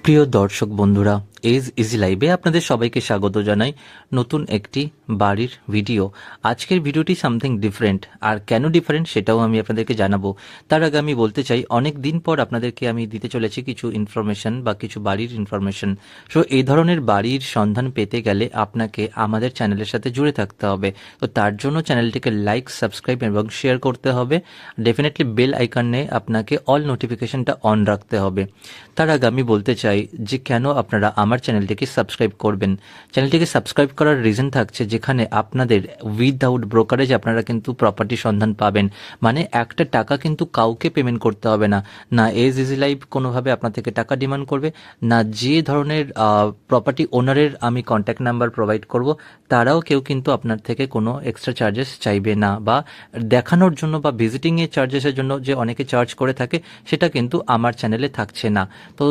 প্রিয় দর্শক বন্ধুরা, এজ ইজি লাইভে আপনাদের সবাইকে স্বাগত জানাই নতুন একটি বাড়ির ভিডিও। আজকের ভিডিওটি সামথিং ডিফারেন্ট, আর কেন ডিফারেন্ট সেটাও আমি আপনাদেরকে জানাবো। তার আগে আমি বলতে চাই, অনেক দিন পর আপনাদেরকে আমি দিতে চলেছি কিছু ইনফরমেশন বা কিছু বাড়ির ইনফরমেশন। সো এই ধরনের বাড়ির সন্ধান পেতে গেলে আপনাকে আমাদের চ্যানেলের সাথে জুড়ে থাকতে হবে। তো তার জন্য চ্যানেলটিকে লাইক, সাবস্ক্রাইব এবং শেয়ার করতে হবে। ডেফিনেটলি বেল আইকনে আপনাকে অল নোটিফিকেশনটা অন রাখতে হবে। তার আগে আমি বলতে চাই যে কেন আপনারা আমার চ্যানেলটিকে সাবস্ক্রাইব করবেন। চ্যানেলটিকে সাবস্ক্রাইব করার রিজন থাকছে, যেখানে আপনাদের উইদাউট ব্রোকারেজ আপনারা কিন্তু প্রপার্টি সন্ধান পাবেন। মানে একটা টাকা কিন্তু কাউকে পেমেন্ট করতে হবে না। না এজ ইজি লাইভ কোনোভাবে আপনার থেকে টাকা ডিমান্ড করবে, না যে ধরনের প্রপার্টি ওনারের আমি কন্ট্যাক্ট নাম্বার প্রোভাইড করব তারাও কেউ কিন্তু আপনার থেকে কোনো এক্সট্রা চার্জেস চাইবে না, বা দেখানোর জন্য বা ভিজিটিংয়ের চার্জেসের জন্য যে অনেকে চার্জ করে থাকে সেটা কিন্তু আমার চ্যানেলে থাকছে না। তো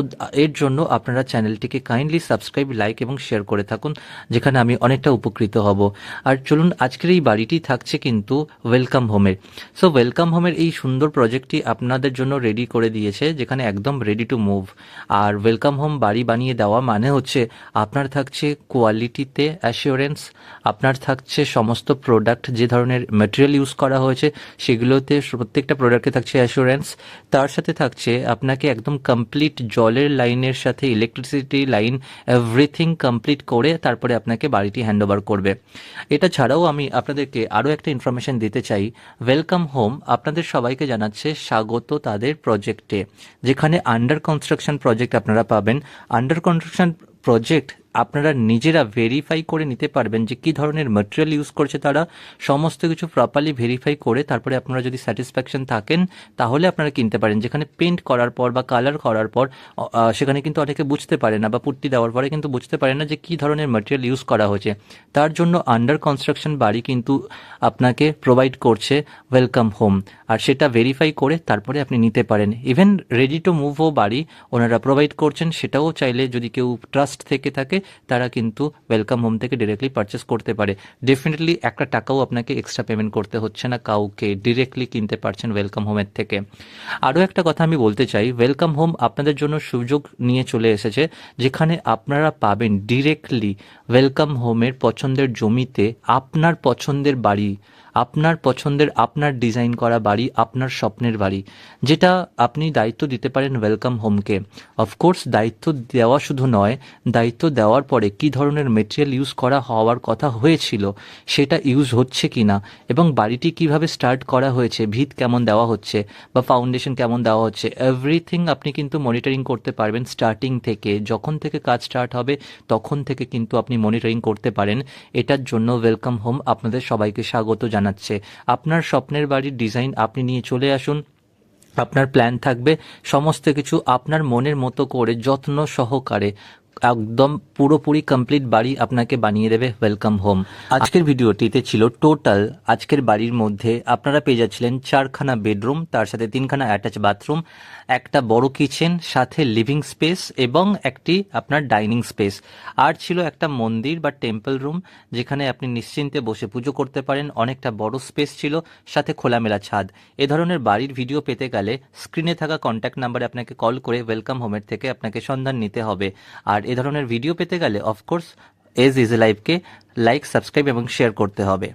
এর জন্য আপনারা চ্যানেলটিকে কাইন্ডলি সাবস্ক্রাইব, লাইক এবং শেয়ার করে থাকুন, যেখানে আমি অনেকটা উপকৃত হব। আর চলুন, আজকের এই বাড়িটি থাকছে কিন্তু ওয়েলকাম হোমের। সো ওয়েলকাম হোমের এই সুন্দর প্রজেক্টটি আপনাদের জন্য রেডি করে দিয়েছে, যেখানে একদম রেডি টু মুভ। আর ওয়েলকাম হোম বাড়ি বানিয়ে দেওয়া মানে হচ্ছে আপনার থাকছে কোয়ালিটিতে অ্যাসিওরেন্স, আপনার থাকছে সমস্ত প্রোডাক্ট যে ধরনের ম্যাটেরিয়াল ইউজ করা হয়েছে সেগুলোতে প্রত্যেকটা প্রোডাক্টে থাকছে অ্যাসিওরেন্স। তার সাথে থাকছে আপনাকে একদম কমপ্লিট জলের লাইনের সাথে ইলেকট্রিসিটি লাইন, এভরিথিং কমপ্লিট করে তারপরে আপনাকে বাড়িটি হ্যান্ডওভার করবে। এটা ছাড়াও আমি আপনাদেরকে আরও একটা ইনফরমেশন দিতে চাই। ওয়েলকাম হোম আপনাদের সবাইকে জানাচ্ছে স্বাগত তাদের প্রজেক্টে, যেখানে আন্ডার কনস্ট্রাকশন প্রজেক্ট আপনারা পাবেন। আন্ডার কনস্ট্রাকশন প্রজেক্ট আপনারা নিজেরা ভেরিফাই করে নিতে পারবেন যে কী ধরনের ম্যাটেরিয়াল ইউজ করছে তারা, সমস্ত কিছু প্রপারলি ভেরিফাই করে তারপরে আপনারা যদি স্যাটিসফ্যাকশন থাকেন তাহলে আপনারা কিনতে পারেন। যেখানে পেন্ট করার পর বা কালার করার পর সেখানে কিন্তু অনেকে বুঝতে পারে না, বা পুট্টি দেওয়ার পরে কিন্তু বুঝতে পারে না যে কী ধরনের ম্যাটেরিয়াল ইউজ করা হয়েছে। তার জন্য আন্ডার কনস্ট্রাকশন বাড়ি কিন্তু আপনাকে প্রোভাইড করছে ওয়েলকাম হোম, আর সেটা ভেরিফাই করে তারপরে আপনি নিতে পারেন। ইভেন রেডি টু মুভও বাড়ি ওনারা প্রোভাইড করছেন, সেটাও চাইলে যদি কেউ ট্রাস্ট থেকে থাকে তারা কিন্তু ওয়েলকাম হোম থেকে ডিরেক্টলি পারচেস করতে পারে। ডেফিনেটলি একটা টাকাও আপনাকে এক্সট্রা পেমেন্ট করতে হচ্ছে না কাউকে, ডিরেক্টলি কিনতে পারছেন ওয়েলকাম হোমের থেকে। আরও একটা কথা আমি বলতে চাই, ওয়েলকাম হোম আপনাদের জন্য সুযোগ নিয়ে চলে এসেছে, যেখানে আপনারা পাবেন ডিরেক্টলি ওয়েলকাম হোমের পছন্দের জমিতে আপনার পছন্দের বাড়ি, আপনার পছন্দের, আপনার ডিজাইন করা বাড়ি, আপনার স্বপ্নের বাড়ি, যেটা আপনি দায়িত্ব দিতে পারেন ওয়েলকাম হোমকে। অফকোর্স দায়িত্ব দেওয়া শুধু নয়, দায়িত্ব দেওয়ার পরে কী ধরনের মেটেরিয়াল ইউজ করা হওয়ার কথা হয়েছিল সেটা ইউজ হচ্ছে কি না, এবং বাড়িটি কিভাবে স্টার্ট করা হয়েছে, ভিত কেমন দেওয়া হচ্ছে বা ফাউন্ডেশন কেমন দেওয়া হচ্ছে, এভরিথিং আপনি কিন্তু মনিটরিং করতে পারবেন। স্টার্টিং থেকে, যখন থেকে কাজ স্টার্ট হবে তখন থেকে কিন্তু আপনি মনিটরিং করতে পারেন। এটার জন্য ওয়েলকাম হোম আপনাদের সবাইকে স্বাগত জানাচ্ছে। আপনার স্বপ্নের বাড়ির ডিজাইন আপনি নিয়ে চলে আসুন, আপনার প্ল্যান থাকবে, সমস্ত কিছু আপনার মনের মতো করে যত্ন সহকারে একদম পুরোপুরি কমপ্লিট বাড়ি আপনাকে বানিয়ে দেবে ওয়েলকাম হোম। আজকের ভিডিওটিতে ছিল টোটাল, আজকের বাড়ির মধ্যে আপনারা পেয়ে যাচ্ছিলেন 4খানা বেডরুম, তার সাথে 3খানা অ্যাটাচ বাথরুম, একটা বড় কিচেন, সাথে লিভিং স্পেস এবং একটি আপনার ডাইনিং স্পেস। আর ছিল একটা মন্দির বা টেম্পল রুম, যেখানে আপনি নিশ্চিন্তে বসে পুজো করতে পারেন। অনেকটা বড় স্পেস ছিল, সাথে খোলামেলা ছাদ। এ ধরনের বাড়ির ভিডিও পেতে গেলে স্ক্রিনে থাকা কন্ট্যাক্ট নাম্বারে আপনাকে কল করে ওয়েলকাম হোমের থেকে আপনাকে সন্ধান নিতে হবে। আর এ ধরনের ভিডিও পেতে গেলে অফকোর্স এজ ইজ লাইভকে লাইক, সাবস্ক্রাইব এবং শেয়ার করতে হবে।